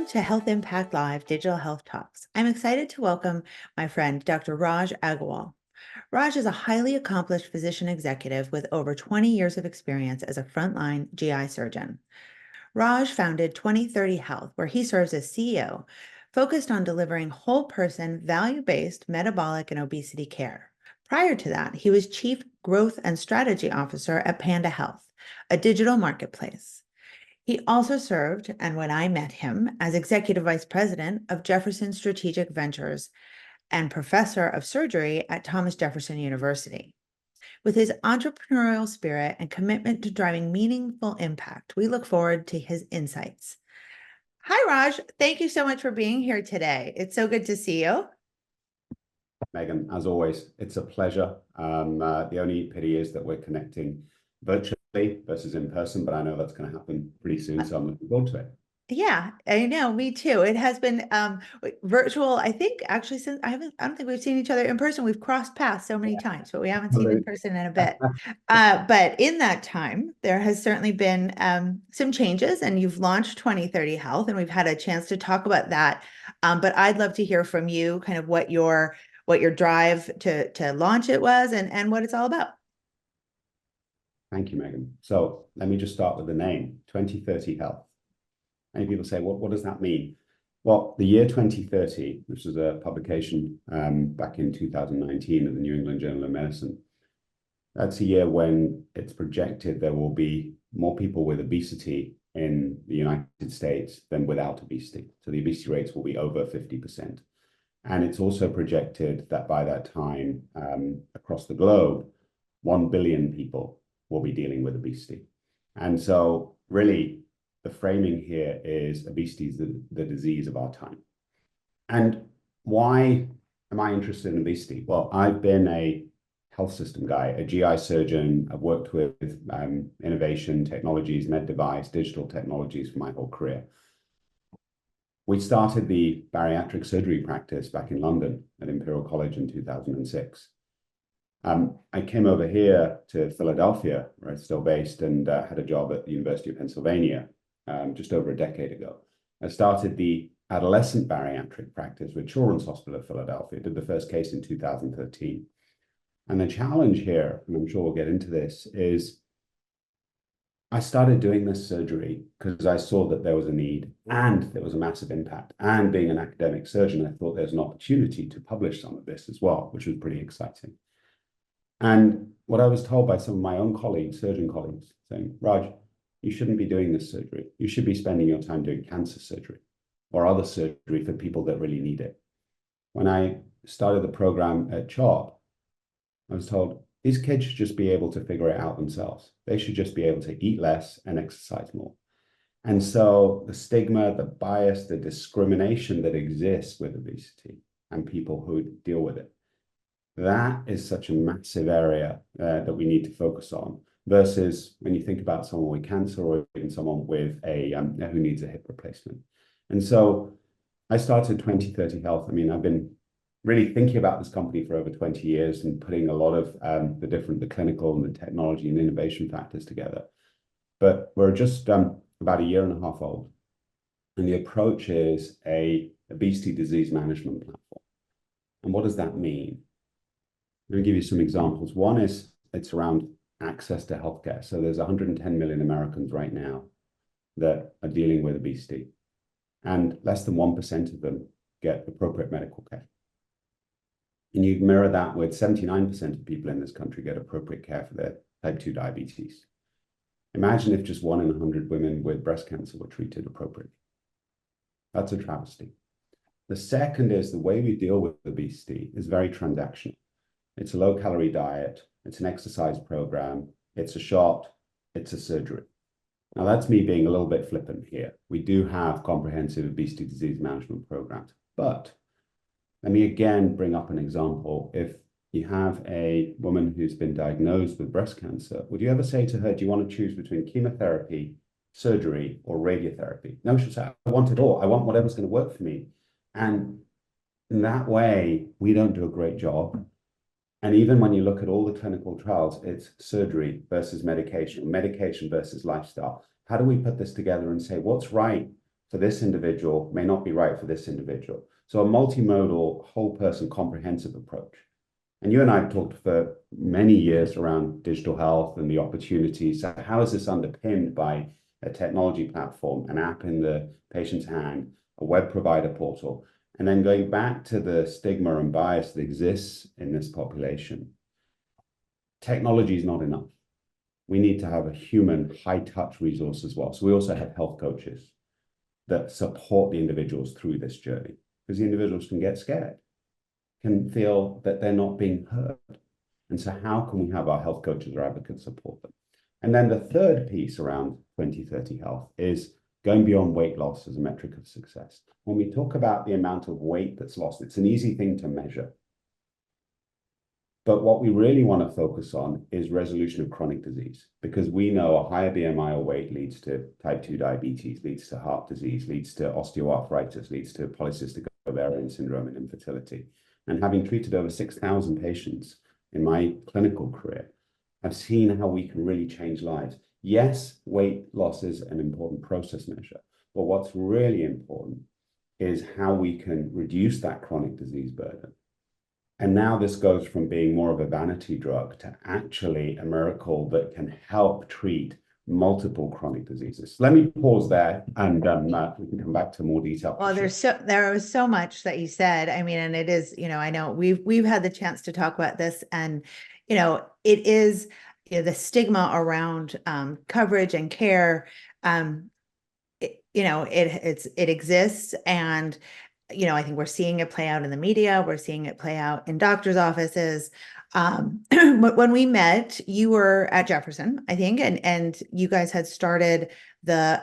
to Health Impact Live Digital Health Talks. I'm excited to welcome my friend, Dr. Raj Aggarwal. Raj is a highly accomplished physician executive with over 20 years of experience as a frontline GI surgeon. Raj founded 2030 Health, where he serves as CEO, focused on delivering whole person, value-based metabolic and obesity care. Prior to that, he was Chief Growth and Strategy Officer at Panda Health, a digital marketplace. He also served, and when I met him, as Executive Vice President of Jefferson Strategic Ventures and Professor of Surgery at Thomas Jefferson University. With his entrepreneurial spirit and commitment to driving meaningful impact, we look forward to his insights. Hi, Raj. Thank you so much for being here today. It's so good to see you. Megan, as always, it's a pleasure. The only pity is that we're connecting virtually versus in person, but I know that's going to happen pretty soon, so I'm looking forward to it. Yeah, I know, me too. It has been virtual, I think, actually, since I don't think we've seen each other in person. We've crossed paths so many times, but we haven't seen in person in a bit. But in that time, there has certainly been some changes, and you've launched 2030 Health, and we've had a chance to talk about that. But I'd love to hear from you kind of what your drive to launch it was and what it's all about. Thank you, Megan. So let me just start with the name, 2030 Health. Many people say, what does that mean? Well, the year 2030, which was a publication back in 2019 of the New England Journal of Medicine, that's a year when it's projected there will be more people with obesity in the United States than without obesity. So the obesity rates will be over 50%. And it's also projected that by that time, across the globe, 1 billion people will be dealing with obesity. And so really, the framing here is obesity is the disease of our time. And why am I interested in obesity? Well, I've been a health system guy, a GI surgeon. I've worked with innovation technologies, med device, digital technologies for my whole career. We started the bariatric surgery practice back in London at Imperial College in 2006. I came over here to Philadelphia, where I'm still based, and had a job at the University of Pennsylvania just over a decade ago. I started the adolescent bariatric practice with Children's Hospital of Philadelphia, did the first case in 2013. And the challenge here, and I'm sure we'll get into this, is I started doing this surgery because I saw that there was a need and there was a massive impact. And being an academic surgeon, I thought there's an opportunity to publish some of this as well, which was pretty exciting. And what I was told by some of my own colleagues, surgeon colleagues, saying, Raj, you shouldn't be doing this surgery. You should be spending your time doing cancer surgery or other surgery for people that really need it. When I started the program at CHOP, I was told these kids should just be able to figure it out themselves. They should just be able to eat less and exercise more. And so the stigma, the bias, the discrimination that exists with obesity and people who deal with it, that is such a massive area that we need to focus on versus when you think about someone with cancer or even someone with who needs a hip replacement. And so I started 2030 Health. I mean, I've been really thinking about this company for over 20 years and putting a lot of the clinical and the technology and innovation factors together. But we're just about a year and a half old. And the approach is a obesity disease management platform. And what does that mean? I'm going to give you some examples. One is it's around access to healthcare. So there's 110 million Americans right now that are dealing with obesity, and less than 1% of them get appropriate medical care. And you mirror that with 79% of people in this country get appropriate care for their type 2 diabetes. Imagine if just 1 in 100 women with breast cancer were treated appropriately. That's a travesty. The second is the way we deal with obesity is very transactional. It's a low-calorie diet, it's an exercise program, it's a shot, it's a surgery. Now, that's me being a little bit flippant here. We do have comprehensive obesity disease management programs, but let me again bring up an example. If you have a woman who's been diagnosed with breast cancer, would you ever say to her, do you want to choose between chemotherapy, surgery, or radiotherapy? No, she'll say, I want it all. I want whatever's going to work for me. And in that way, we don't do a great job. And even when you look at all the clinical trials, it's surgery versus medication versus lifestyle. How do we put this together and say what's right for this individual may not be right for this individual. So a multimodal, whole person, comprehensive approach. And you and I have talked for many years around digital health and the opportunities. So how is this underpinned by a technology platform, an app in the patient's hand, a web provider portal, and then going back to the stigma and bias that exists in this population? Technology is not enough. We need to have a human, high-touch resource as well. So we also have health coaches that support the individuals through this journey, because the individuals can get scared, can feel that they're not being heard. And so how can we have our health coaches or advocates support them? And then the third piece around 2030 health is going beyond weight loss as a metric of success. When we talk about the amount of weight that's lost, it's an easy thing to measure. But what we really want to focus on is resolution of chronic disease, because we know a higher BMI or weight leads to type 2 diabetes, leads to heart disease, leads to osteoarthritis, leads to polycystic ovarian syndrome and infertility. And having treated over 6,000 patients in my clinical career, I've seen how we can really change lives. Yes, weight loss is an important process measure, but what's really important is how we can reduce that chronic disease burden. And now this goes from being more of a vanity drug to actually a miracle that can help treat multiple chronic diseases. Let me pause there, and we can come back to more detail. Well, there was so much that you said. I mean, and it is, I know we've had the chance to talk about this, and it is, the stigma around coverage and care. It exists, and I think we're seeing it play out in the media. We're seeing it play out in doctors' offices. When we met, you were at Jefferson, I think, and you guys had started the,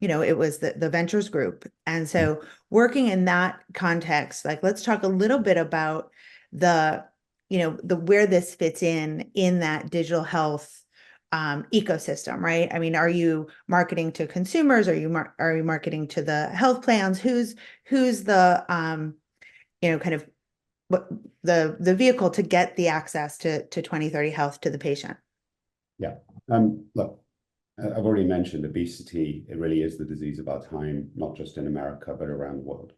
it was the ventures group. And so working in that context, like, let's talk a little bit about the where this fits in that digital health ecosystem, right? I mean, are you marketing to consumers? Are you marketing to the health plans? Who's the kind of what the vehicle to get the access to 2030 health to the patient? Yeah. Look, I've already mentioned obesity. It really is the disease of our time, not just in America, but around the world.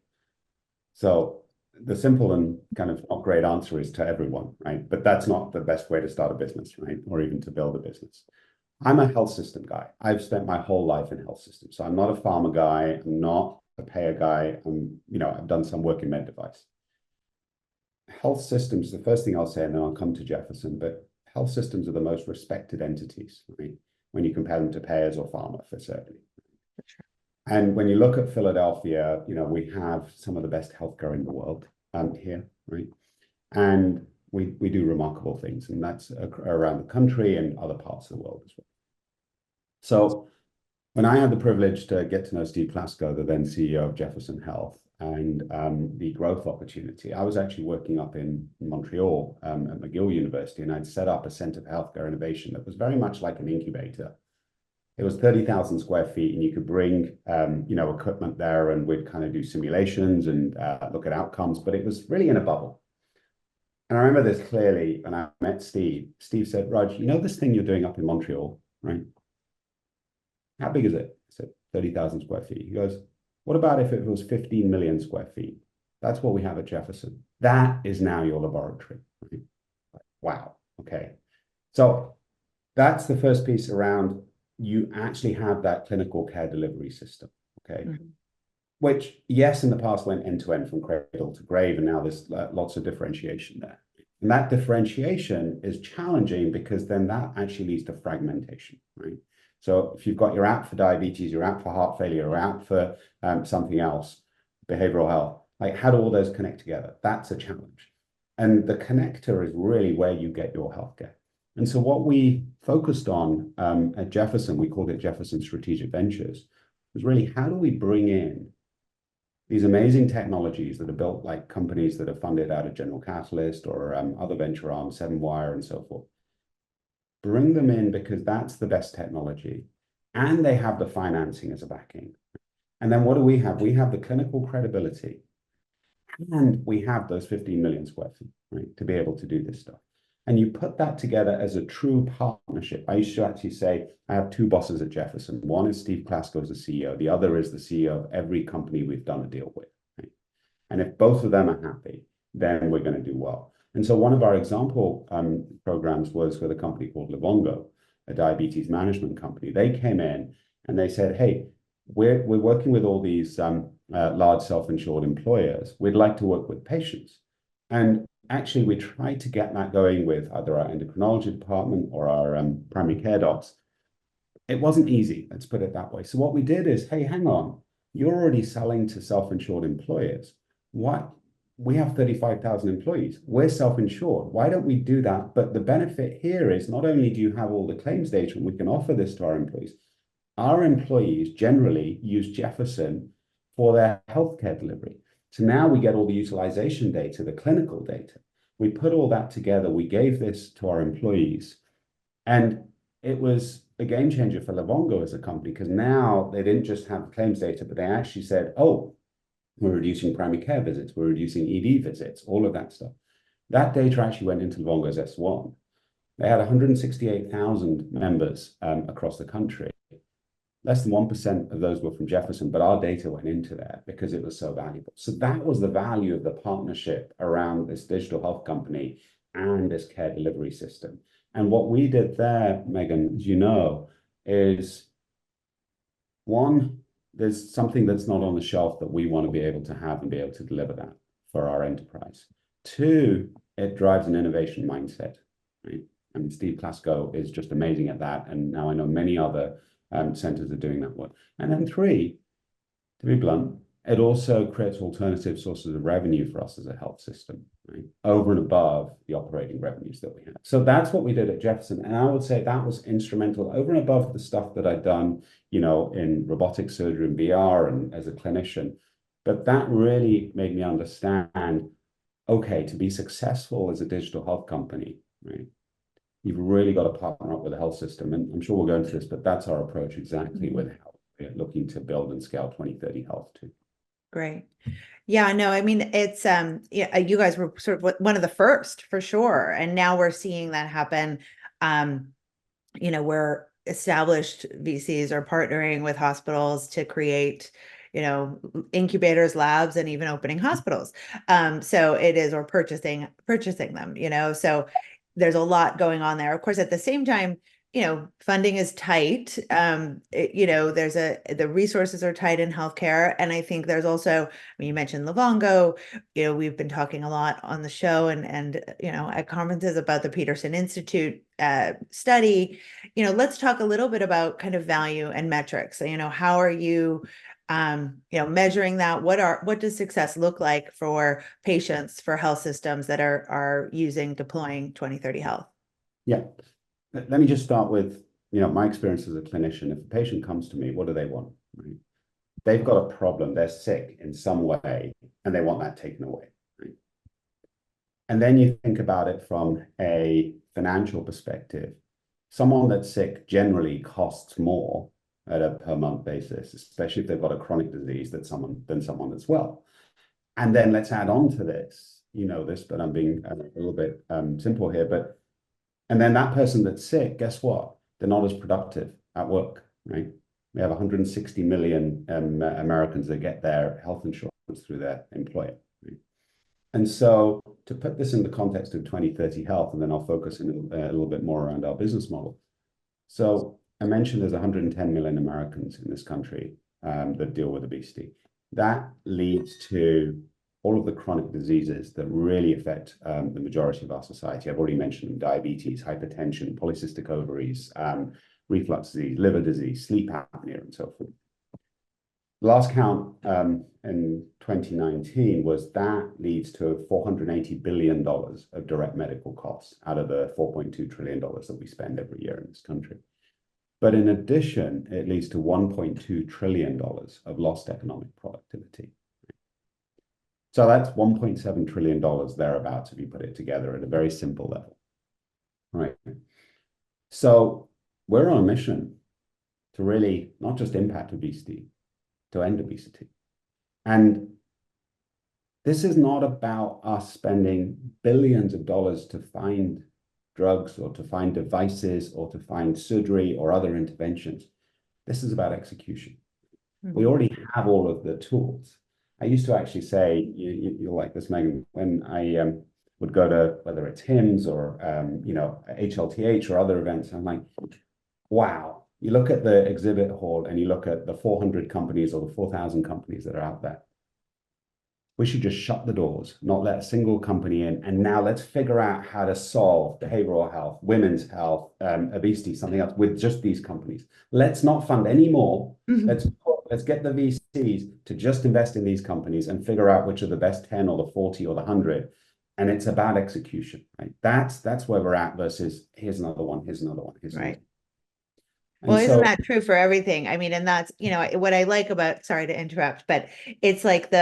So the simple and kind of not great answer is to everyone, right? But that's not the best way to start a business, right? Or even to build a business. I'm a health system guy. I've spent my whole life in health systems. So I'm not a pharma guy. I'm not a payer guy. I've done some work in med device. Health systems, the first thing I'll say, and then I'll come to Jefferson, but health systems are the most respected entities, right? When you compare them to payers or pharma, for certainly. Sure. And when you look at Philadelphia, we have some of the best healthcare in the world here, right? And we do remarkable things, and that's around the country and other parts of the world as well. So when I had the privilege to get to know Steve Plasko, the then CEO of Jefferson Health, and the growth opportunity, I was actually working up in Montreal at McGill University, and I'd set up a Center for Healthcare Innovation that was very much like an incubator. It was 30,000 square feet, and you could bring, equipment there, and we'd kind of do simulations and look at outcomes, but it was really in a bubble. And I remember this clearly when I met Steve. Steve said, Raj, this thing you're doing up in Montreal, right? How big is it? I said, 30,000 square feet. He goes, what about if it was 15 million square feet? That's what we have at Jefferson. That is now your laboratory. Right? Wow. Okay. So that's the first piece around, you actually have that clinical care delivery system. Okay. Mm-hmm. Which, yes, in the past went end to end from cradle to grave, and now there's lots of differentiation there. And that differentiation is challenging because then that actually leads to fragmentation, right? So if you've got your app for diabetes, your app for heart failure, your app for something else, behavioral health, like, how do all those connect together? That's a challenge. And the connector is really where you get your healthcare. And so what we focused on at Jefferson, we called it Jefferson Strategic Ventures, was really, how do we bring in these amazing technologies that are built like companies that are funded out of General Catalyst or other venture arms, 7Wire and so forth. Bring them in because that's the best technology, and they have the financing as a backing. And then what do we have? We have the clinical credibility, and we have those 15 million square feet, right, to be able to do this stuff. And you put that together as a true partnership. I used to actually say, I have two bosses at Jefferson. One is Steve Klasko as the CEO. The other is the CEO of every company we've done a deal with. Right? And if both of them are happy, then we're going to do well. And so one of our example programs was with a company called Livongo, a diabetes management company. They came in and they said, hey, we're working with all these large self-insured employers. We'd like to work with patients. And actually, we tried to get that going with either our endocrinology department or our primary care docs. It wasn't easy, let's put it that way. So what we did is, hey, hang on, you're already selling to self-insured employers. What? We have 35,000 employees. We're self-insured. Why don't we do that? But the benefit here is not only do you have all the claims data and we can offer this to our employees generally use Jefferson for their healthcare delivery. So now we get all the utilization data, the clinical data. We put all that together. We gave this to our employees. And it was a game changer for Livongo as a company because now they didn't just have claims data, but they actually said, oh, we're reducing primary care visits, we're reducing ED visits, all of that stuff. That data actually went into Livongo's S1. They had 168,000 members across the country. Less than 1% of those were from Jefferson, but our data went into there because it was so valuable. So that was the value of the partnership around this digital health company and this care delivery system. And what we did there, Megan, as you know, is one, there's something that's not on the shelf that we want to be able to have and be able to deliver that for our enterprise. Two, it drives an innovation mindset, right? I mean, Steve Klasko is just amazing at that. And now I know many other centers are doing that work. And then three, to be blunt, it also creates alternative sources of revenue for us as a health system, right? Over and above the operating revenues that we have. So that's what we did at Jefferson. And I would say that was instrumental over and above the stuff that I'd done, you know, in robotic surgery and VR and as a clinician. But that really made me understand, okay, to be successful as a digital health company, right? You've really got to partner up with the health system. And I'm sure we'll go into this, but that's our approach exactly with health. We're looking to build and scale 2030 health too. Great. Yeah, no, I mean, it's, yeah, you guys were sort of one of the first for sure. And now we're seeing that happen. You know, where established VCs are partnering with hospitals to create, you know, incubators, labs, and even opening hospitals. So it is, or purchasing them, you know, so there's a lot going on there. Of course, at the same time, you know, funding is tight. You know, the resources are tight in healthcare. And I think there's also, I mean, you mentioned Livongo, you know, we've been talking a lot on the show and, you know, at conferences about the Peterson Institute study. You know, let's talk a little bit about kind of value and metrics. So, you know, how are you, you know, measuring that? What does success look like for patients, for health systems that are deploying 2030 health? Yeah. Let me just start with, you know, my experience as a clinician. If a patient comes to me, what do they want? Right? They've got a problem, they're sick in some way, and they want that taken away. Right? And then you think about it from a financial perspective. Someone that's sick generally costs more at a per month basis, especially if they've got a chronic disease than someone that's well. And then let's add on to this, you know this, but I'm being a little bit simple here, but and then that person that's sick, guess what? They're not as productive at work, right? We have 160 million Americans that get their health insurance through their employer. Right? And so to put this in the context of 2030 health, and then I'll focus in a little bit more around our business model. So I mentioned there's 110 million Americans in this country that deal with obesity. That leads to all of the chronic diseases that really affect the majority of our society. I've already mentioned diabetes, hypertension, polycystic ovaries, reflux disease, liver disease, sleep apnea, and so forth. Last count in 2019 was that leads to $480 billion of direct medical costs out of the $4.2 trillion that we spend every year in this country. But in addition, it leads to $1.2 trillion of lost economic productivity. So that's $1.7 trillion thereabouts if you put it together at a very simple level, right? So we're on a mission to really not just impact obesity, to end obesity. And this is not about us spending billions of dollars to find drugs or to find devices or to find surgery or other interventions. This is about execution. We already have all of the tools. I used to actually say, you'll like this, Megan, when I would go to, whether it's HIMSS or, HLTH or other events, I'm like, wow. You look at the exhibit hall and you look at the 400 companies or the 4,000 companies that are out there. We should just shut the doors, not let a single company in. And now let's figure out how to solve behavioral health, women's health, obesity, something else with just these companies. Let's not fund any more. Let's get the VCs to just invest in these companies and figure out which are the best 10 or the 40 or the 100. And it's about execution, right? That's where we're at versus here's another one, here's another one, here's another one. Well, isn't that true for everything? I mean, and that's, what I like about, sorry to interrupt, but it's like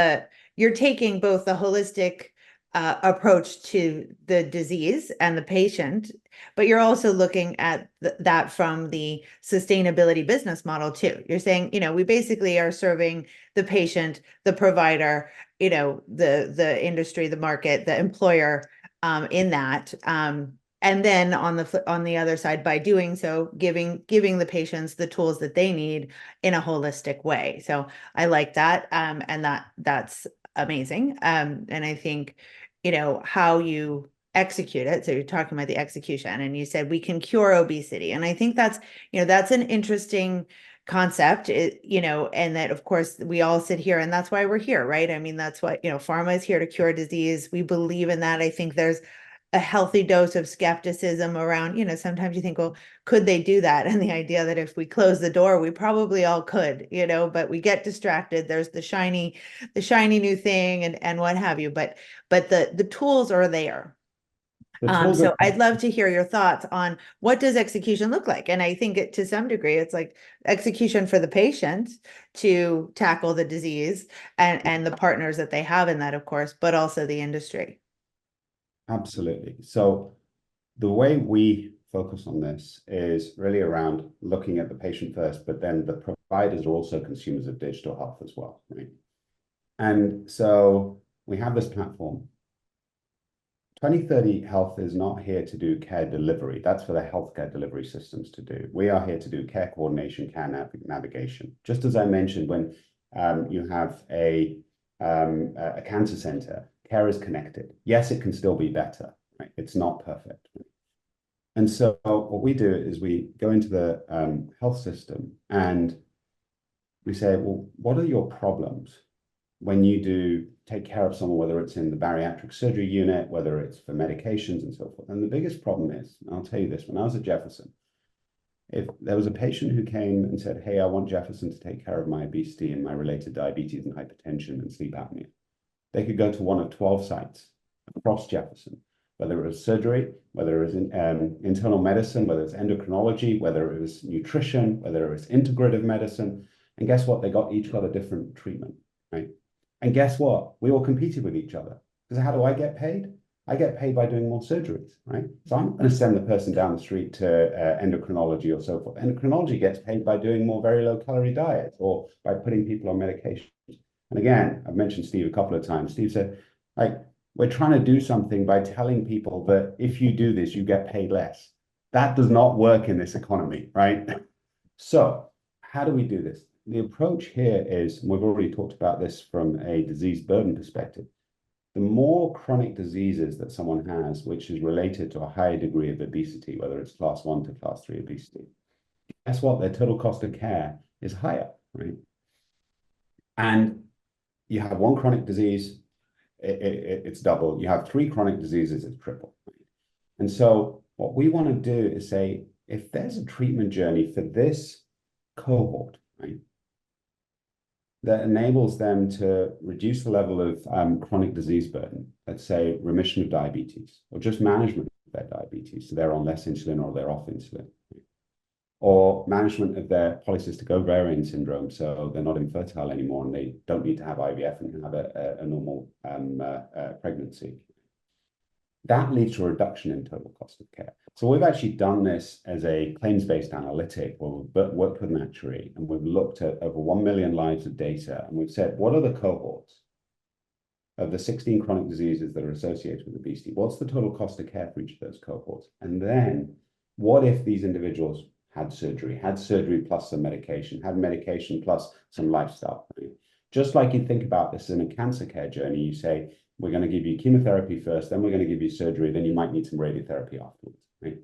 you're taking both the holistic approach to the disease and the patient, but you're also looking at that from the sustainability business model too. You're saying, we basically are serving the patient, the provider, the industry, the market, the employer in that. And then on the other side, by doing so, giving the patients the tools that they need in a holistic way. So I like that, and that's amazing. And I think, how you execute it. So you're talking about the execution, and you said we can cure obesity, and I think that's an interesting concept, and that of course we all sit here, and that's why we're here, right? I mean, that's what pharma is here to cure disease. We believe in that. I think there's a healthy dose of skepticism around, sometimes you think, well, could they do that? And the idea that if we close the door, we probably all could, but we get distracted. There's the shiny new thing and what have you, but the tools are there. So I'd love to hear your thoughts on what does execution look like? And I think to some degree, it's like execution for the patient to tackle the disease and the partners that they have in that, of course, but also the industry. Absolutely. So the way we focus on this is really around looking at the patient first, but then the providers are also consumers of digital health as well, right? And so we have this platform. 2030 Health is not here to do care delivery. That's for the healthcare delivery systems to do. We are here to do care coordination, care navigation. Just as I mentioned, when you have a cancer center, care is connected. Yes, it can still be better, right? It's not perfect. And so what we do is we go into the health system and we say, well, what are your problems when you do take care of someone, whether it's in the bariatric surgery unit, whether it's for medications and so forth. And the biggest problem is, and I'll tell you this, when I was at Jefferson, if there was a patient who came and said, hey, I want Jefferson to take care of my obesity and my related diabetes and hypertension and sleep apnea, they could go to one of 12 sites across Jefferson, whether it was surgery, whether it was internal medicine, whether it's endocrinology, whether it was nutrition, whether it was integrative medicine. And guess what? They each got a different treatment, right? And guess what? We all competed with each other. Because how do I get paid? I get paid by doing more surgeries, right? So I'm going to send the person down the street to endocrinology or so forth. Endocrinology gets paid by doing more very low calorie diets or by putting people on medication. And again, I've mentioned Steve a couple of times. Steve said, like, we're trying to do something by telling people that if you do this, you get paid less. That does not work in this economy, right? So how do we do this? The approach here is, and we've already talked about this from a disease burden perspective, the more chronic diseases that someone has, which is related to a higher degree of obesity, whether it's class 1 to class 3 obesity, guess what? Their total cost of care is higher, right? And you have one chronic disease, it's double. You have 3 chronic diseases, it's triple. And so what we want to do is say, if there's a treatment journey for this cohort, right, that enables them to reduce the level of chronic disease burden, let's say remission of diabetes, or just management of their diabetes, so they're on less insulin or they're off insulin, or management of their polycystic ovarian syndrome, so they're not infertile anymore and they don't need to have IVF and can have a normal pregnancy. That leads to a reduction in total cost of care. So we've actually done this as a claims-based analytic where we've worked with an actuary and we've looked at over 1 million lives of data and we've said, what are the cohorts of the 16 chronic diseases that are associated with obesity, what's the total cost of care for each of those cohorts? And then what if these individuals had surgery plus some medication, had medication plus some lifestyle? Right? Just like you think about this in a cancer care journey, you say, we're going to give you chemotherapy first, then we're going to give you surgery, then you might need some radiotherapy afterwards, right?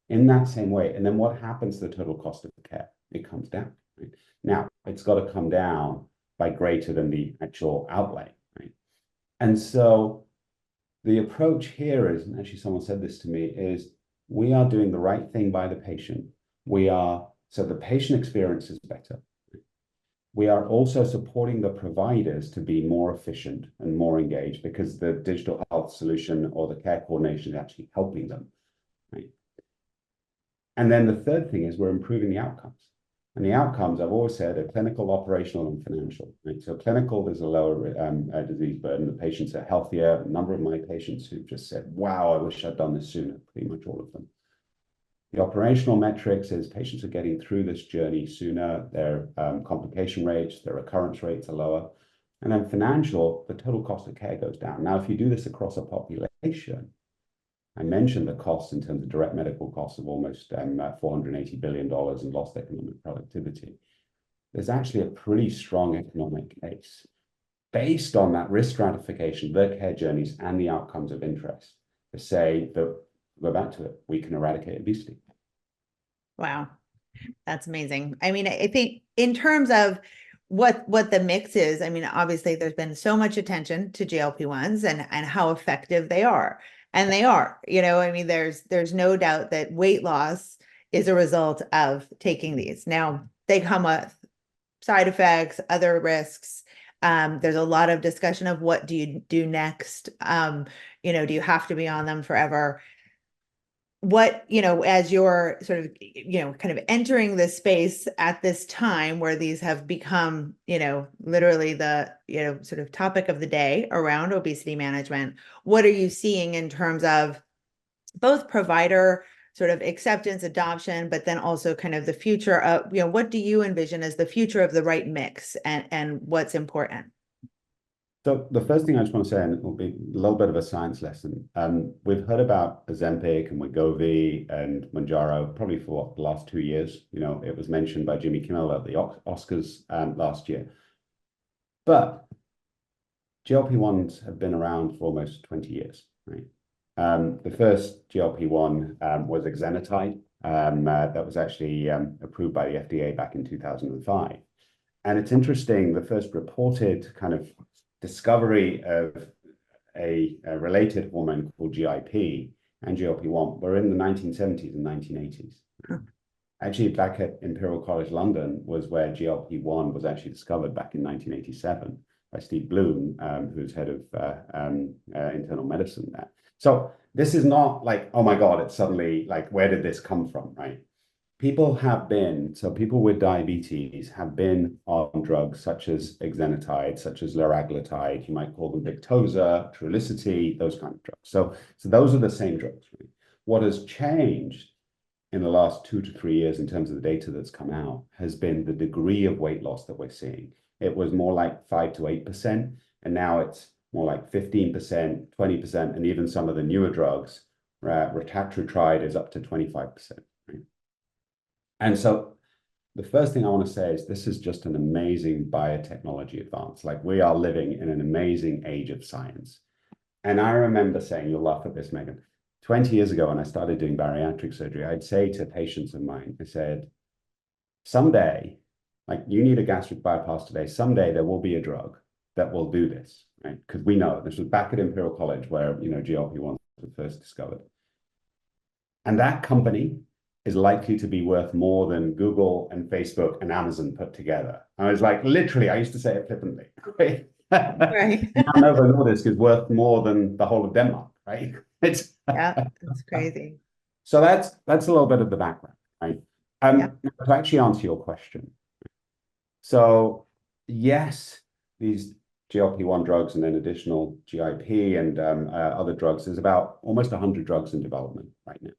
In that same way. And then what happens to the total cost of care? It comes down, right? Now, it's got to come down by greater than the actual outlay, right? And so the approach here is, and actually someone said this to me, is we are doing the right thing by the patient. So the patient experience is better. We are also supporting the providers to be more efficient and more engaged because the digital health solution or the care coordination is actually helping them, right? And then the third thing is we're improving the outcomes. And the outcomes, I've always said, are clinical, operational, and financial. Right? So clinical, there's a lower disease burden. The patients are healthier. A number of my patients who've just said, wow, I wish I'd done this sooner, pretty much all of them. The operational metrics is patients are getting through this journey sooner. Their complication rates, their recurrence rates are lower. And then financial, the total cost of care goes down. Now, if you do this across a population, I mentioned the costs in terms of direct medical costs of almost $480 billion in lost economic productivity. There's actually a pretty strong economic case based on that risk stratification, their care journeys, and the outcomes of interest to say that, go back to it, we can eradicate obesity. Wow, that's amazing. I mean, I think in terms of what the mix is, I mean, obviously there's been so much attention to GLP-1s and how effective they are. And they are, I mean, there's no doubt that weight loss is a result of taking these. Now, they come with side effects, other risks. There's a lot of discussion of what do you do next? Do you have to be on them forever? What, as you're sort of, kind of entering this space at this time where these have become, literally the, sort of topic of the day around obesity management, what are you seeing in terms of both provider sort of acceptance, adoption, but then also kind of the future of, what do you envision as the future of the right mix and what's important? So the first thing I just want to say, and it will be a little bit of a science lesson. We've heard about Ozempic and Wegovy and Mounjaro probably for the last 2 years. It was mentioned by Jimmy Kimmel at the Oscars last year. But GLP-1s have been around for almost 20 years, right? The first GLP-1 was exenatide. That was actually approved by the FDA back in 2005. And it's interesting, the first reported kind of discovery of a related hormone called GIP and GLP-1 were in the 1970s and 1980s. Actually, back at Imperial College London was where GLP-1 was actually discovered back in 1987 by Steve Bloom, who's head of internal medicine there. So this is not like, oh my God, it's suddenly like, where did this come from, right? People with diabetes have been on drugs such as exenatide, such as liraglutide, you might call them Victoza, Trulicity, those kind of drugs. So those are the same drugs, right? What has changed in the last 2 to 3 years in terms of the data that's come out has been the degree of weight loss that we're seeing. It was more like 5 to 8%, and now it's more like 15%, 20%, and even some of the newer drugs, retatrutide is up to 25%. And so the first thing I want to say is this is just an amazing biotechnology advance. Like, we are living in an amazing age of science. And I remember saying, you'll laugh at this, Megan, 20 years ago when I started doing bariatric surgery, I'd say to patients of mine, I said, someday, like, you need a gastric bypass today, someday there will be a drug that will do this, right? Because we know, this was back at Imperial College where, GLP-1 was first discovered. And that company is likely to be worth more than Google and Facebook and Amazon put together. I was like, literally, I used to say it flippantly. Right? Right. Now Novo Nordisk is worth more than the whole of Denmark, right? Yeah, it's crazy. So that's a little bit of the background, right? Yeah. To actually answer your question. So yes, these GLP-1 drugs and then additional GIP and other drugs, there's about almost 100 drugs in development right now.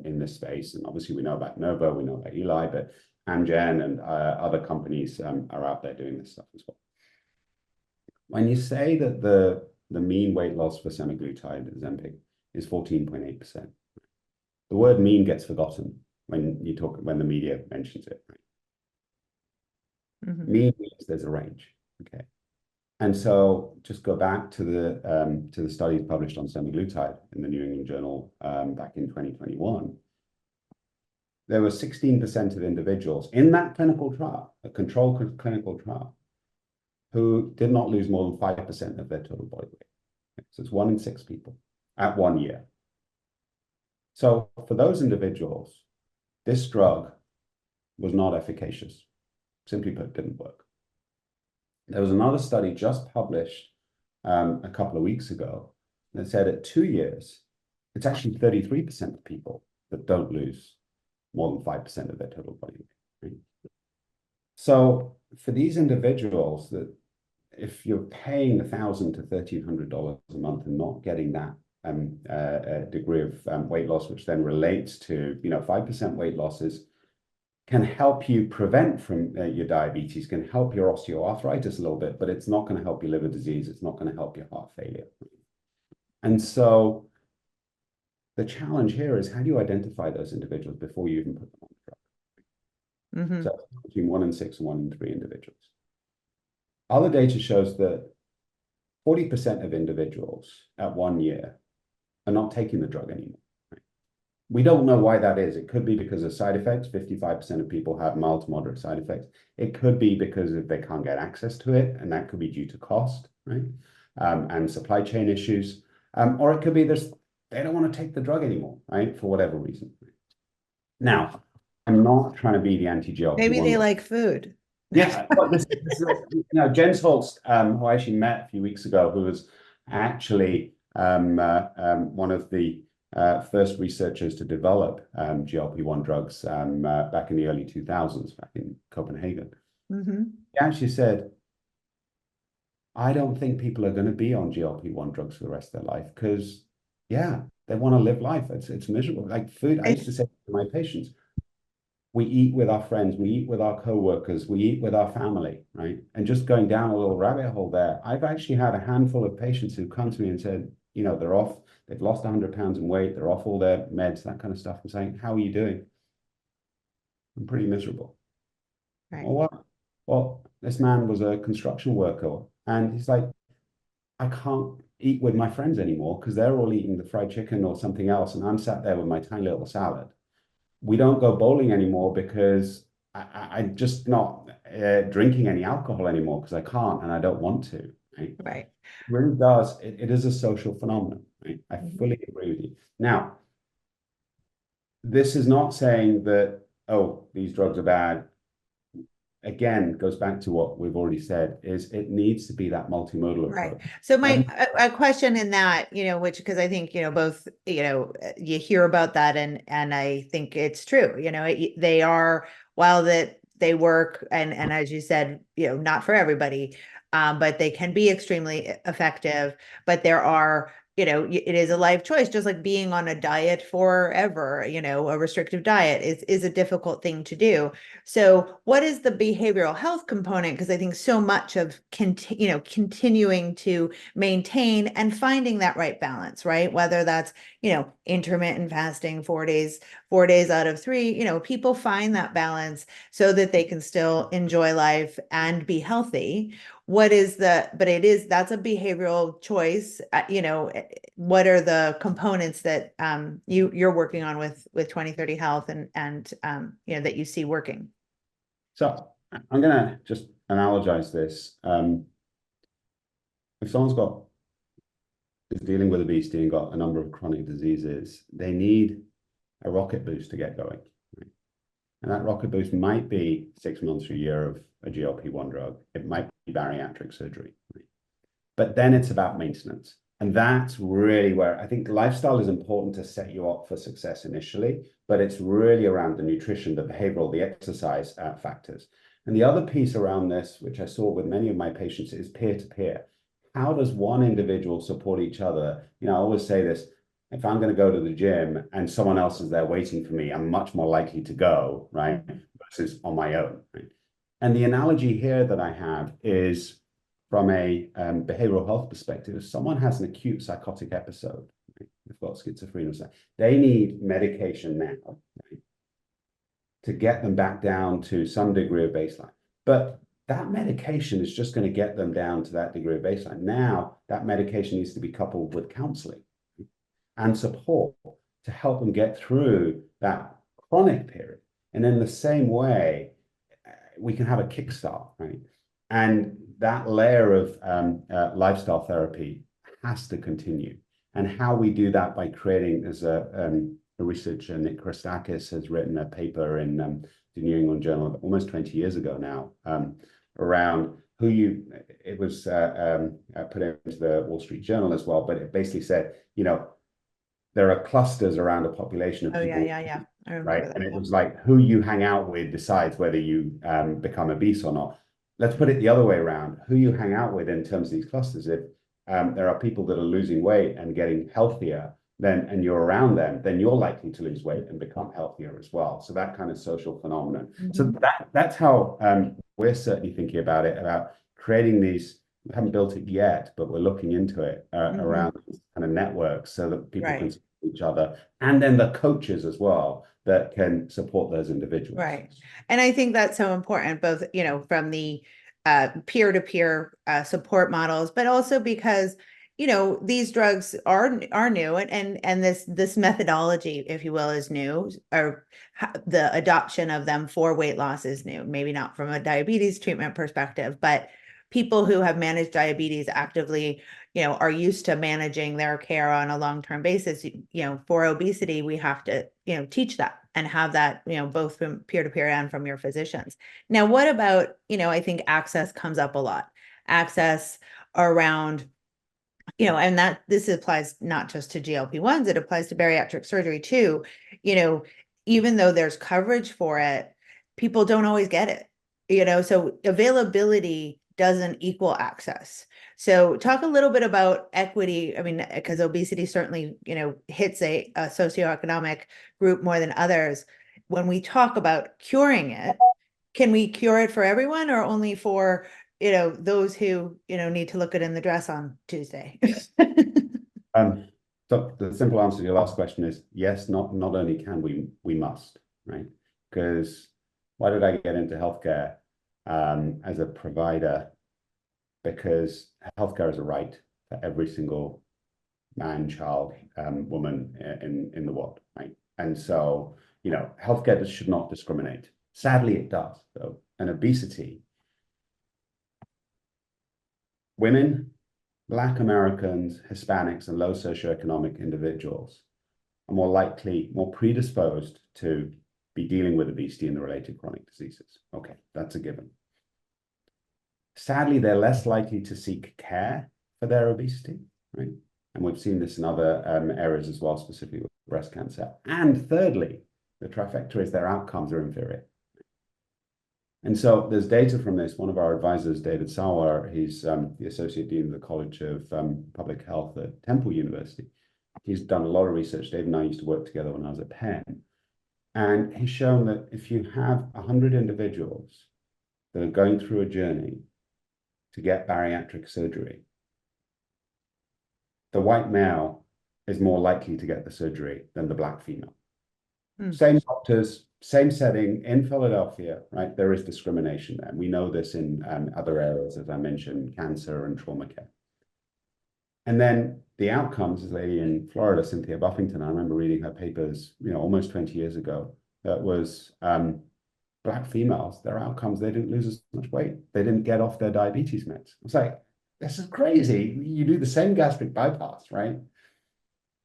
In this space. And obviously we know about Novo, we know about Eli, but Amgen and other companies are out there doing this stuff as well. when you say that the mean weight loss for semaglutide, Ozempic, is 14.8%, the word mean gets forgotten when the media mentions it. Mhm. Mean means there's a range. Okay. And so just go back to the studies published on semaglutide in the New England Journal back in 2021. There were 16% of individuals in that clinical trial, a controlled clinical trial, who did not lose more than 5% of their total body weight. So it's 1 in 6 people at 1 year. So for those individuals, this drug was not efficacious. Simply put, didn't work. There was another study just published a couple of weeks ago that said at 2 years, it's actually 33% of people that don't lose more than 5% of their total body weight. Right? So for these individuals, that if you're paying $1,000 to $1,300 a month and not getting that degree of weight loss, which then relates to 5% weight losses, can help you prevent from your diabetes, can help your osteoarthritis a little bit, but it's not going to help your liver disease. It's not going to help your heart failure. And so the challenge here is, how do you identify those individuals before you even put them on the drug? Mhm. So between 1 in 6 and 1 in 3 individuals. Other data shows that 40% of individuals at 1 year are not taking the drug anymore. We don't know why that is. It could be because of side effects. 55% of people have mild to moderate side effects. It could be because they can't get access to it, and that could be due to cost, right? And supply chain issues. Or it could be they don't want to take the drug anymore, right? For whatever reason. Now, I'm not trying to be the Maybe anti-GLP-1. they like food. Yeah, well, this is, Jens Holst, who I actually met a few weeks ago, who was actually one of the first researchers to develop GLP-1 drugs back in the early 2000s, back in Copenhagen. Mhm. He actually said, I don't think people are going to be on GLP-1 drugs for the rest of their life because, yeah, they want to live life. It's miserable. Like food, I used to say to my patients, we eat with our friends, we eat with our co-workers, we eat with our family, right? And just going down a little rabbit hole there, I've actually had a handful of patients who come to me and said, they've lost 100 pounds in weight, they're off all their meds, that kind of stuff, and saying, how are you doing? I'm pretty miserable. Right. Well, what? Well, this man was a construction worker, and he's like, I can't eat with my friends anymore because they're all eating the fried chicken or something else, and I'm sat there with my tiny little salad. We don't go bowling anymore because I'm just not drinking any alcohol anymore because I can't and I don't want to. Right? Right. It really does. It is a social phenomenon. Right? I Mhm. fully agree with you. Now, this is not saying that, oh, these drugs are bad. Again, goes back to what we've already said, is it needs to be that multimodal Right. approach. So my a question in that, which because I think, both, you hear about that and I think it's true. They are, while that they work and as you said, not for everybody, but they can be extremely effective. But there are, it is a life choice, just like being on a diet forever, a restrictive diet is a difficult thing to do. So what is the behavioral health component? Because I think so much of continuing to maintain and finding that right balance, right? Whether that's, intermittent fasting, 4 days out of 3, people find that balance so that they can still enjoy life and be healthy. But that's a behavioral choice. What are the components that you're working on with 2030 Health and that you see working? So I'm going to just analogize this. If someone's is dealing with obesity and got a number of chronic diseases, they need a rocket boost to get going. Right? And that rocket boost might be 6 months or a year of a GLP-1 drug. It might be bariatric surgery. Right? But then it's about maintenance. And that's really where I think lifestyle is important to set you up for success initially, but it's really around the nutrition, the behavioral, the exercise factors. And the other piece around this, which I saw with many of my patients, is peer-to-peer. How does one individual support each other? I always say this, if I'm going to go to the gym and someone else is there waiting for me, I'm much more likely to go, right? Versus on my own. Right? And the analogy here that I have is from a behavioral health perspective, if someone has an acute psychotic episode, right, they've got schizophrenia, they need medication now, right, to get them back down to some degree of baseline. But that medication is just going to get them down to that degree of baseline. Now, that medication needs to be coupled with counseling and support to help them get through that chronic period. And in the same way, we can have a kickstart, right? And that layer of lifestyle therapy has to continue. And how we do that by creating, as a researcher, Nick Christakis, has written a paper in the New England Journal almost 20 years ago now, around it was put into the Wall Street Journal as well, but it basically said, there are clusters around a population of people. Yeah. I remember right? that. And it was like who you hang out with decides whether you become obese or not. Let's put it the other way around. Who you hang out with in terms of these clusters. If there are people that are losing weight and getting healthier, and you're around them, then you're likely to lose weight and become healthier as well. So that kind of social phenomenon. So that's how we're certainly thinking about it, about creating these. We haven't built it yet, but we're looking into it around these kind of networks so that people can support each other, and then the coaches as well that can support those individuals. Right. And I think that's so important, both, from the peer-to-peer support models, but also because, these drugs are new, and this methodology, if you will, is new, or the adoption of them for weight loss is new, maybe not from a diabetes treatment perspective, but people who have managed diabetes actively, are used to managing their care on a long-term basis. For obesity, we have to, teach that and have that, both from peer-to-peer and from your physicians. Now, what about, I think access comes up a lot. Access around, and that this applies not just to GLP-1s, it applies to bariatric surgery too. Even though there's coverage for it, people don't always get it. So availability doesn't equal access. So talk a little bit about equity. I mean, because obesity certainly, hits a socioeconomic group more than others. When we talk about curing it, can we cure it for everyone, or only for, those who, need to look good in the dress on Tuesday? So the simple answer to your last question is yes, not only can we must, right? Because why did I get into healthcare as a provider? Because healthcare is a right for every single man, child, woman in the world, right? And so, healthcare should not discriminate. Sadly, it does, though. And obesity, women, Black Americans, Hispanics, and low socioeconomic individuals are more likely, more predisposed to be dealing with obesity and the related chronic diseases. Okay, that's a given. Sadly, they're less likely to seek care for their obesity, right? And we've seen this in other areas as well, specifically with breast cancer. And thirdly, the trifecta is their outcomes are inferior. And so there's data from this. One of our advisors, David Sawar, he's the Associate Dean of the College of Public Health at Temple University. He's done a lot of research. David and I used to work together when I was at Penn. And he's shown that if you have 100 individuals that are going through a journey to get bariatric surgery, the white male is more likely to get the surgery than the Black female. Same doctors, same setting in Philadelphia, right? There is discrimination there. We know this in other areas, as I mentioned, cancer and trauma care. And then the outcomes, this lady in Florida, Cynthia Buffington, I remember reading her papers, almost 20 years ago, that was Black females, their outcomes, they didn't lose as much weight. They didn't get off their diabetes meds. It's like, this is crazy. You do the same gastric bypass, right?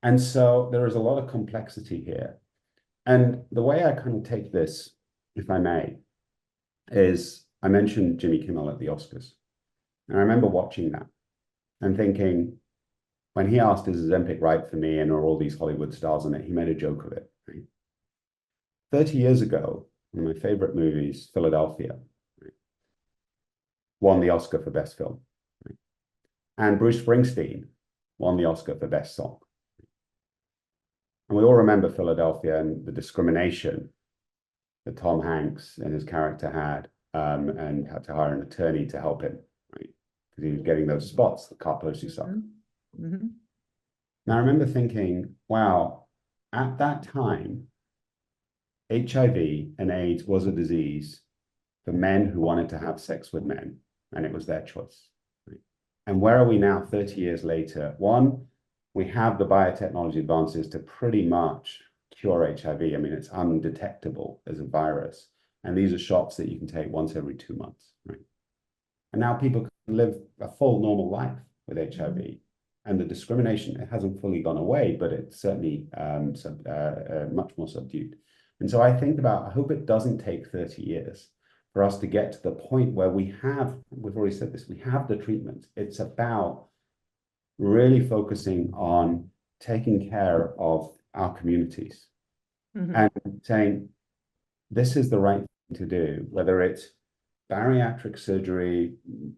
And so there is a lot of complexity here. And the way I kind of take this, if I may, is I mentioned Jimmy Kimmel at the Oscars. And I remember watching that and thinking, when he asked, is Ozempic right for me, and are all these Hollywood stars on it, he made a joke of it. Right? 30 years ago, one of my favorite movies, Philadelphia, right, won the Oscar for Best Film. Right? And Bruce Springsteen won the Oscar for Best Song. And we all remember Philadelphia and the discrimination that Tom Hanks and his character had, and had to hire an attorney to help him. Right? because he was getting those spots, the Kaposi-suck. Mm-hmm. Now, I remember thinking, wow, at that time, HIV and AIDS was a disease for men who wanted to have sex with men, and it was their choice. Right? And where are we now, 30 years later? One, we have the biotechnology advances to pretty much cure HIV. I mean, it's undetectable as a virus. And these are shots that you can take once every 2 months, right? And now people can live a full normal life with HIV. And the discrimination, it hasn't fully gone away, but it's certainly much more subdued. And so I think about, I hope it doesn't take 30 years for us to get to the point where we've already said this, we have the treatment. It's about really focusing on taking care of our communities and saying, this is the right thing to do, whether it's bariatric surgery,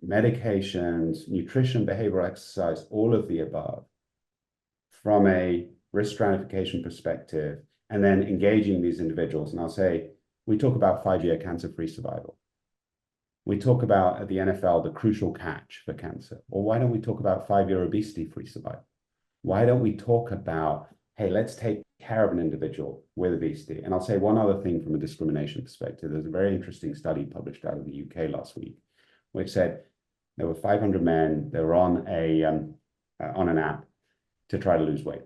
medications, nutrition, behavioral exercise, all of the above, from a risk stratification perspective, and then engaging these individuals. And I'll say, we talk about 5-year cancer-free survival. We talk about at the NFL, the crucial catch for cancer. Or why don't we talk about 5-year obesity-free survival? Why don't we talk about, hey, let's take care of an individual with obesity? And I'll say one other thing from a discrimination perspective. There's a very interesting study published out of the UK last week, which said there were 500 men, they were on an app to try to lose weight.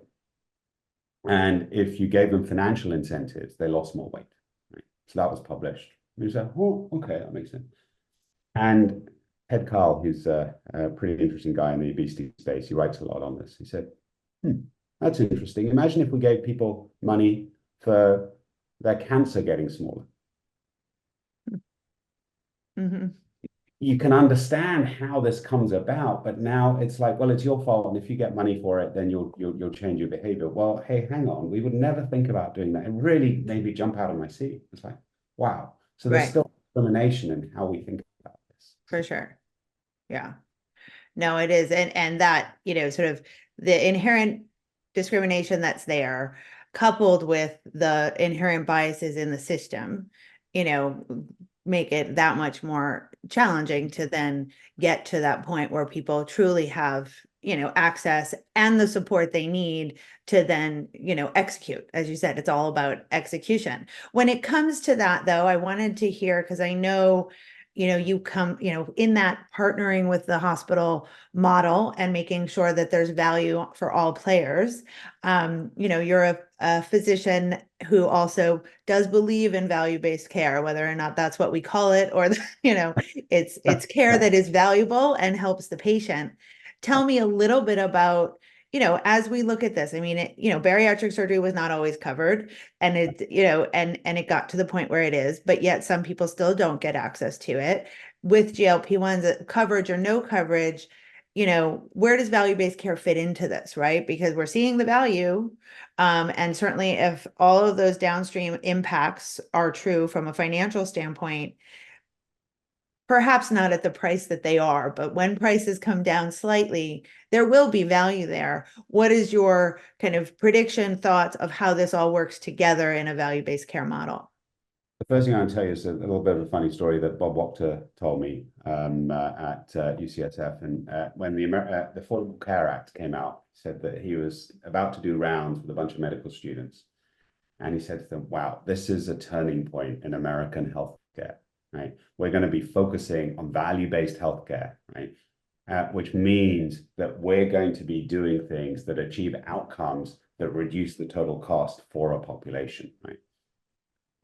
And if you gave them financial incentives, they lost more weight. Right? So that was published. We said, oh, okay, that makes sense. And Ed Carl, who's a pretty interesting guy in the obesity space, he writes a lot on this. He said, that's interesting. Imagine if we gave people money for their cancer getting smaller. You can understand how this comes about, but now it's like, well, it's your fault, and if you get money for it, then you'll change your behavior. Well, hey, hang on, we would never think about doing that. It really made me jump out of my seat. It's like, wow. So there's still discrimination in how we think about this. For sure. Yeah. No, it is. And that, sort of the inherent discrimination that's there, coupled with the inherent biases in the system, make it that much more challenging to then get to that point where people truly have, access and the support they need to then, execute. As you said, it's all about execution. When it comes to that, though, I wanted to hear, because I know you come, in that partnering with the hospital model and making sure that there's value for all players. You're a physician who also does believe in value-based care, whether or not that's what we call it, or, it's care that is valuable and helps the patient. Tell me a little bit about, as we look at this, I mean, bariatric surgery was not always covered, and it, and it got to the point where it is, but yet some people still don't get access to it. With GLP-1s, coverage or no coverage, where does value-based care fit into this, right? Because we're seeing the value, and certainly if all of those downstream impacts are true from a financial standpoint, perhaps not at the price that they are, but when prices come down slightly, there will be value there. What is your kind of prediction, thoughts of how this all works together in a value-based care model? The first thing I want to tell you is a little bit of a funny story that Bob Wachter told me at UCSF. And when the Affordable Care Act came out, he said that he was about to do rounds with a bunch of medical students. And he said to them, wow, this is a turning point in American healthcare. Right? We're going to be focusing on value-based healthcare, right? Which means that we're going to be doing things that achieve outcomes that reduce the total cost for a population, right?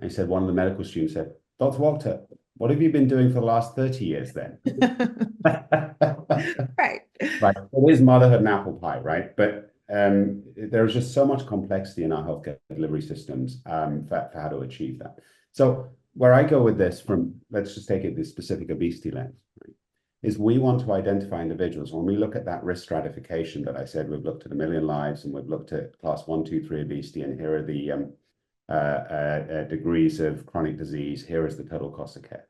And he said, one of the medical students said, Dr. Wachter, what have you been doing for the last 30 years then? Right. Right. It is motherhood and apple pie, right? But there's just so much complexity in our healthcare delivery systems for how to achieve that. So where I go with this from, let's just take it this specific obesity lens, right, is we want to identify individuals. When we look at that risk stratification that I said, we've looked at 1 million lives and we've looked at class 1, 2, 3 obesity, and here are the degrees of chronic disease. Here is the total cost of care.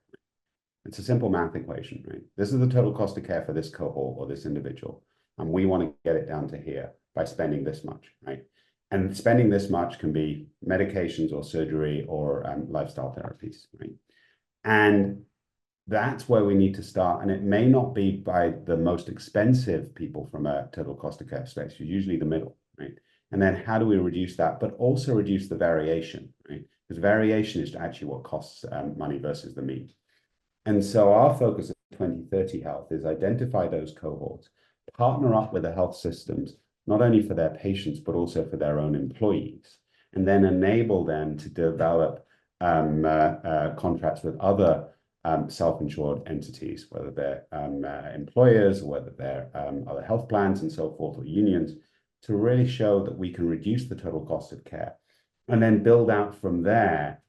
It's a simple math equation, right? This is the total cost of care for this cohort or this individual. And we want to get it down to here by spending this much, right? And spending this much can be medications or surgery or lifestyle therapies, right? And that's where we need to start. And it may not be by the most expensive people from a total cost of care perspective, usually the middle, right? And then how do we reduce that, but also reduce the variation, right? Because variation is actually what costs money versus the mean. And so our focus at 2030 Health is identify those cohorts, partner up with the health systems, not only for their patients, but also for their own employees, and then enable them to develop contracts with other self-insured entities, whether they're employers or whether they're other health plans and so forth, or unions, to really show that we can reduce the total cost of care and then build out from there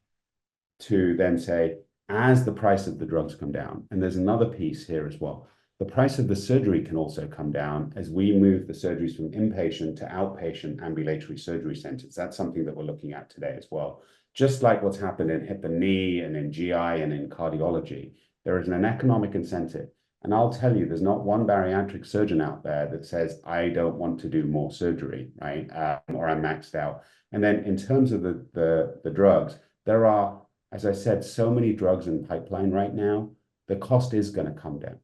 to then say, as the price of the drugs come down, and there's another piece here as well, the price of the surgery can also come down as we move the surgeries from inpatient to outpatient ambulatory surgery centers. That's something that we're looking at today as well. Just like what's happened in hip and knee and in GI and in cardiology, there is an economic incentive. And I'll tell you, there's not one bariatric surgeon out there that says, I don't want to do more surgery, right? Or I'm maxed out. And then in terms of the drugs, there are, as I said, so many drugs in pipeline right now, the cost is going to come down.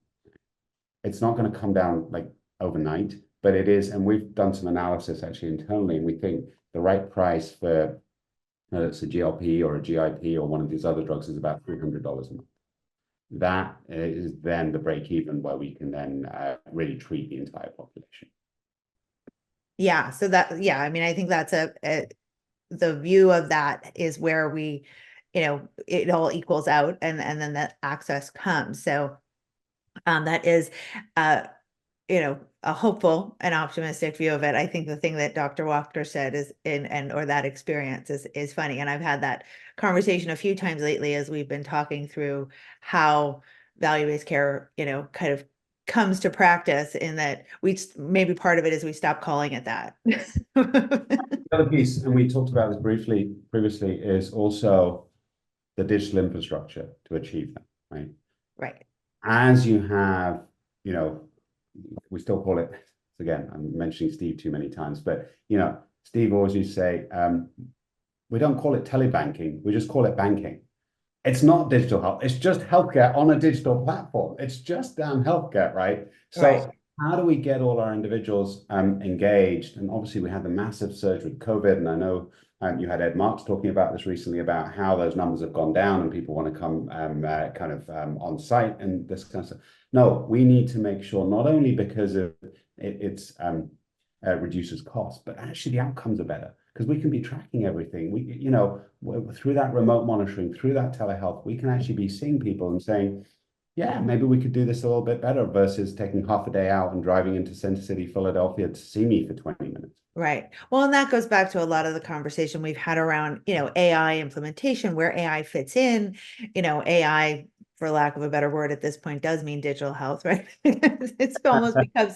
It's not going to come down like overnight, but it is. And we've done some analysis actually internally, and we think the right price for it's a GLP or a GIP or one of these other drugs is about $300 a month. That is then the break even where we can then really treat the entire population. Yeah. So that, yeah, I mean, I think that's the view of that is where we, it all equals out and then that access comes. So that is, a hopeful and optimistic view of it. I think the thing that Dr. Walker said is or that experience is funny. And I've had that conversation a few times lately as we've been talking through how value-based care, kind of comes to practice in that maybe part of it is we stop calling it that. The other piece, and we talked about this briefly previously, is also the digital infrastructure to achieve that, right? Right. As you have, we still call it, again, I'm mentioning Steve too many times, but, Steve always used to say, we don't call it telebanking, we just call it banking. It's not digital health, it's just healthcare on a digital platform. It's just damn healthcare, right? So Right. how do we get all our individuals engaged? And obviously we had the massive surge with COVID, and I know you had Ed Marks talking about this recently about how those numbers have gone down and people want to come on site and this kind of stuff. No, we need to make sure not only because of it's reduces cost, but actually the outcomes are better because we can be tracking everything. We, through that remote monitoring, through that telehealth, we can actually be seeing people and saying, yeah, maybe we could do this a little bit better versus taking half a day out and driving into Center City, Philadelphia to see me for 20 minutes. Right. Well, and that goes back to a lot of the conversation we've had around, AI implementation, where AI fits in, AI, for lack of a better word at this point, does mean digital health, right? It's almost become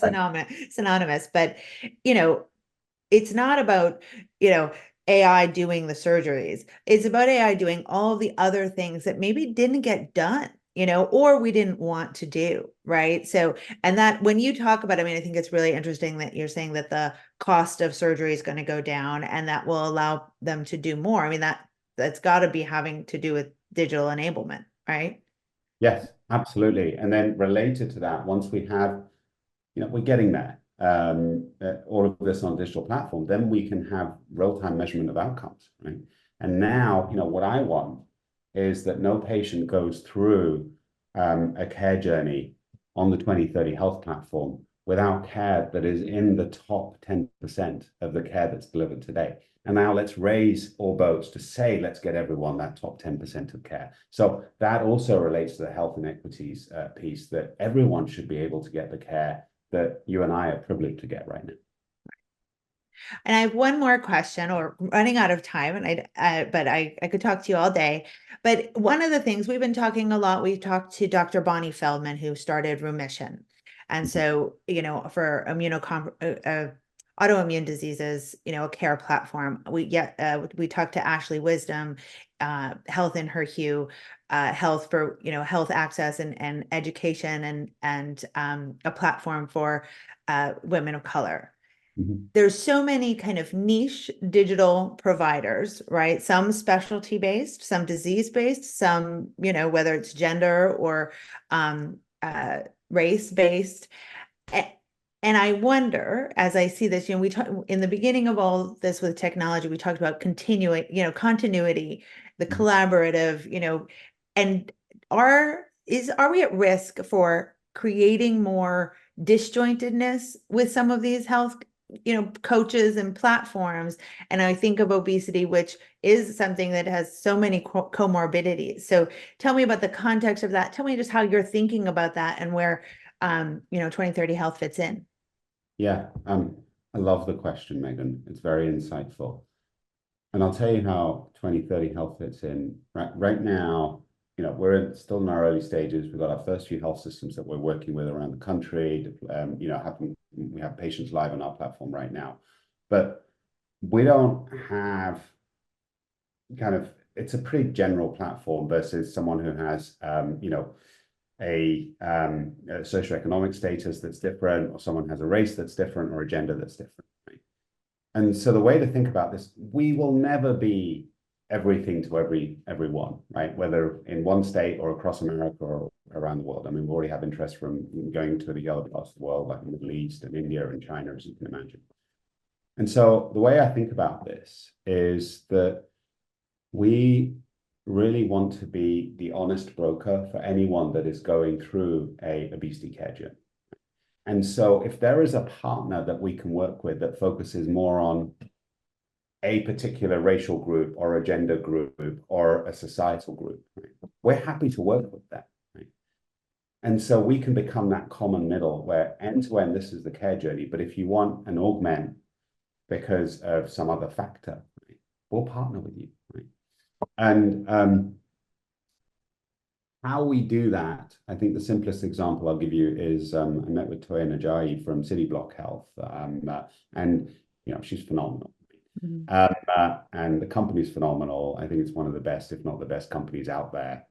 synonymous, but, it's not about, AI doing the surgeries. It's about AI doing all the other things that maybe didn't get done, or we didn't want to do, right? So, and that when you talk about, I mean, I think it's really interesting that you're saying that the cost of surgery is going to go down and that will allow them to do more. I mean, that's got to be having to do with digital enablement, right? Yes, absolutely. And then related to that, once we have, we're getting there, all of this on a digital platform, then we can have real-time measurement of outcomes, right? And now, what I want is that no patient goes through a care journey on the 2030 Health platform without care that is in the top 10% of the care that's delivered today. And now let's raise all boats to say, let's get everyone that top 10% of care. So that also relates to the health inequities piece, that everyone should be able to get the care that you and I are privileged to get right now. And I have one more question, or running out of time, and I could talk to you all day. But one of the things we've been talking a lot, we talked to Dr. Bonnie Feldman, who started Remission. And so, for autoimmune diseases, a care platform. We talked to Ashley Wisdom, Health in Her Hue, health for, health access and education and a platform for women of color. Mhm. there's so many kind of niche digital providers, right? Some specialty based, some disease based, some, whether it's gender or um, uh, race based. And I wonder, as I see this, we talk in the beginning of all this with technology, we talked about continuity, the Mhm. collaborative, and are we at risk for creating more disjointedness with some of these health, coaches and platforms? And I think of obesity, which is something that has so many comorbidities. So tell me about the context of that. Tell me just how you're thinking about that and where 2030 health fits in. Yeah, I love the question, Megan. It's very insightful. And I'll tell you how 2030 health fits in. Right now, still in our early stages. We've got our first few health systems that we're working with around the country. We have patients live on our platform right now. But we don't have it's a pretty general platform versus someone who has, a socioeconomic status that's different, or someone has a race that's different, or a gender that's different. Right? And so the way to think about this, we will never be everything to everyone, right? Whether in one state or across America or around the world. I mean, we already have interest from going to the other parts of the world, like the Middle East and India and China, as you can imagine. And so the way I think about this is that we really want to be the honest broker for anyone that is going through a obesity care journey. And so if there is a partner that we can work with that focuses more on a particular racial group or a gender group or a societal group, right, we're happy to work with that. Right? And so we can become that common middle where end to end, this is the care journey. But if you want an augment because of some other factor, right, we'll partner with you. Right? And how we do that, I think the simplest example I'll give you is I met with Toya Najayi from City Block Health, and she's phenomenal. Mhm. And the company's phenomenal. I think it's one of the best, if not the best, companies out there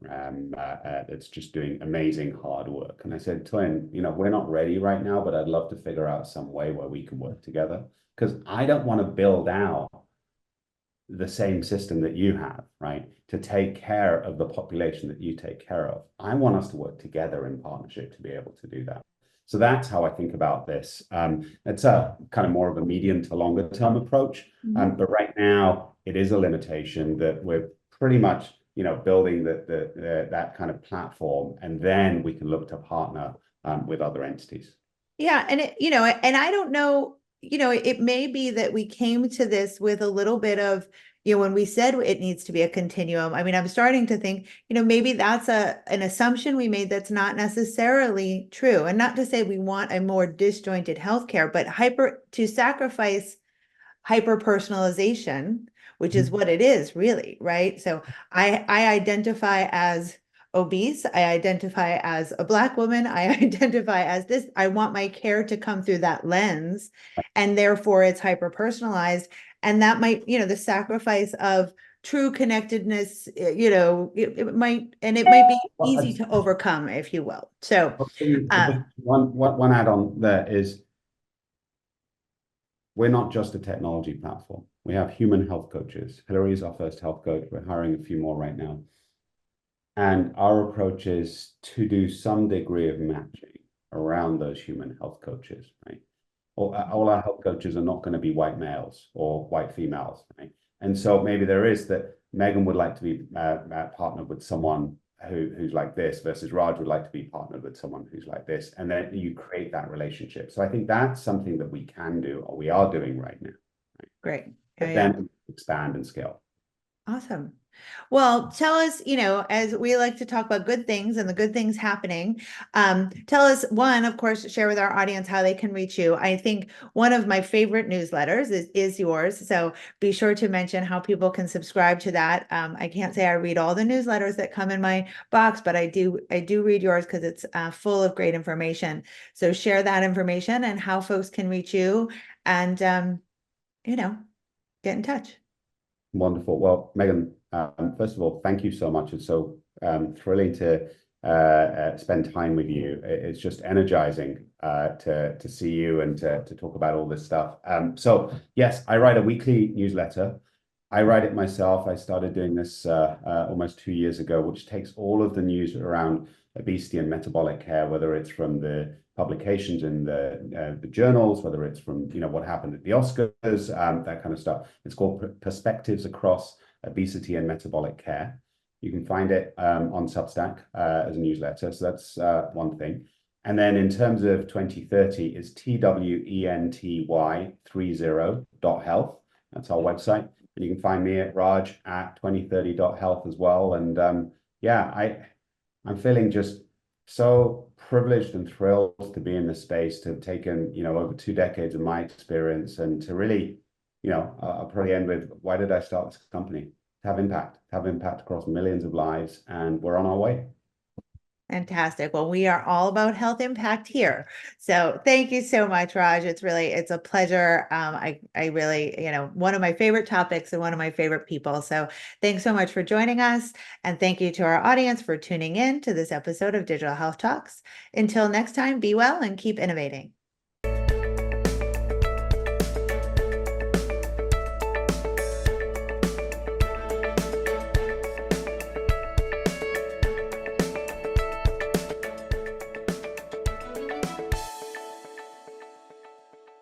that's just doing amazing hard work. And I said, Toya, we're not ready right now, but I'd love to figure out some way where we can work together because I don't want to build out the same system that you have, right? To take care of the population that you take care of. I want us to work together in partnership to be able to do that. So that's how I think about this. It's a kind of more of a medium to longer term approach. But right now it is a limitation that we're pretty much, building that kind of platform, and then we can look to partner with other entities. Yeah, and and I don't know, it may be that we came to this with a little bit of, when we said it needs to be a continuum. I mean, I'm starting to think, maybe that's an assumption we made that's not necessarily true. And not to say we want a more disjointed healthcare, but to sacrifice hyper personalization, which is what it is really, right? So I identify as obese, I identify as a Black woman, I identify as this. I want my care to come through that lens, and therefore it's hyper personalized. And that might, the sacrifice of true connectedness, it might be easy Well, to overcome, if you will. So just one add on there is we're not just a technology platform. We have human health coaches. Hillary is our first health coach. We're hiring a few more right now. And our approach is to do some degree of matching around those human health coaches, right? All our health coaches are not going to be white males or white females, right? And so maybe there is that Megan would like to be partnered with someone who's like this versus Raj would like to be partnered with someone who's like this. And then you create that relationship. So I think that's something that we can do or we are doing right now. Right? great. But Yeah. then expand and scale. Awesome. Well, tell us, as we like to talk about good things and the good things happening, tell us, one, of course, share with our audience how they can reach you. I think one of my favorite newsletters is yours. So be sure to mention how people can subscribe to that. I can't say I read all the newsletters that come in my box, but I do read yours because it's full of great information. So share that information and how folks can reach you and, get in touch. Wonderful. Well, Megan, first of all, thank you so much. It's so thrilling to spend time with you. It's just energizing to see you and to talk about all this stuff. So yes, I write a weekly newsletter. I write it myself. I started doing this almost 2 years ago, which takes all of the news around obesity and metabolic care, whether it's from the publications in the journals, whether it's from what happened at the Oscars, that kind of stuff. It's called Perspectives Across Obesity and Metabolic Care. You can find it on Substack as a newsletter. So that's one thing. And then in terms of 2030, it's TWENTY30.health. That's our website. And you can find me at Raj at 2030.health as well. And yeah, I'm feeling just so privileged and thrilled to be in this space, to have taken, over 2 decades of my experience and to really, I'll probably end with, why did I start this company? To have impact across millions of lives, and we're on our way. Fantastic. Well, we are all about health impact here. So thank you so much, Raj. It's a pleasure. I really, one of my favorite topics and one of my favorite people. So thanks so much for joining us. And thank you to our audience for tuning in to this episode of Digital Health Talks. Until next time, be well and keep innovating.